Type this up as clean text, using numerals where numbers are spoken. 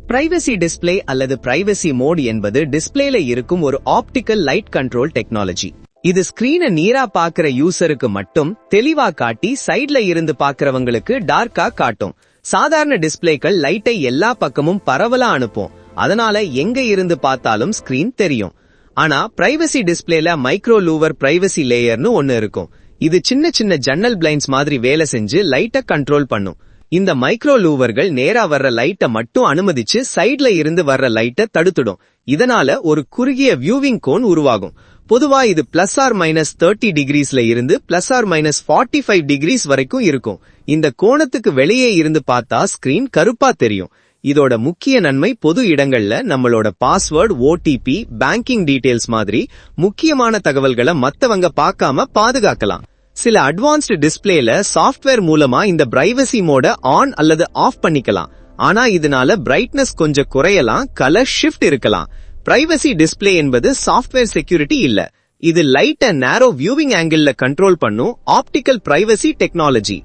Privacy display அல்லது privacy mode என்பது டிஸ்ப்ளேல இருக்கும் ஒரு ஆப்டிக்கல் லைட் கண்ட்ரோல் டெக்னாலஜி. இது ஸ்கிரீனை நீரா பாக்குற யூசருக்கு மட்டும் தெளிவா காட்டி சைட்ல இருந்து பாக்குறவங்களுக்கு டார்க்கா காட்டும். சாதாரண டிஸ்ப்ளேக்கள் லைட்டை எல்லா பக்கமும் பரவலா அனுப்பும். அதனால எங்க இருந்து பார்த்தாலும் ஸ்கிரீன் தெரியும். ஆனா பிரைவசி டிஸ்ப்ளேல மைக்ரோ லூவர் பிரைவசி லேயர்னு ஒன்னு இருக்கும். இது சின்ன சின்ன ஜன்னல் பிளைண்ட்ஸ் மாதிரி வேலை செஞ்சு லைட்டை கண்ட்ரோல் பண்ணும். இந்த மைக்ரோ லூவர்கள் நேரா வர்ற லைட்டை மட்டும் அனுமதிச்சு சைட்ல இருந்து வர்ற லைட்டை தடுத்துடும். இதனால ஒரு குறுகிய வியூவிங் கோன் உருவாகும். பொதுவா இது +or-30 டிகிரிஸ்ல இருந்து +or-45 டிகிரிஸ் வரைக்கும் இருக்கும். இந்த கோணத்துக்கு வெளியே இருந்து பார்த்தா ஸ்கிரீன் கருப்பா தெரியும். இதோட முக்கிய நன்மை பொது இடங்கள்ல நம்மளோட பாஸ்வேர்ட், ஓடிபி, பேங்கிங் டீடைல்ஸ் மாதிரி முக்கியமான தகவல்களை மத்தவங்க பார்க்காம பாதுகாக்கலாம். சில அட்வான்ஸ்டு டிஸ்ப்ளேல சாஃப்ட்வேர் மூலமா இந்த பிரைவசி மோட ஆன் அல்லது ஆஃப் பண்ணிக்கலாம். ஆனா இதனால பிரைட்னஸ் கொஞ்சம் குறையலாம், கலர் ஷிஃப்ட் இருக்கலாம். பிரைவசி டிஸ்ப்ளே என்பது சாஃப்ட்வேர் செக்யூரிட்டி இல்ல. இது light and narrow viewing angle control பண்ணும் ஆப்டிக்கல் பிரைவசி டெக்னாலஜி.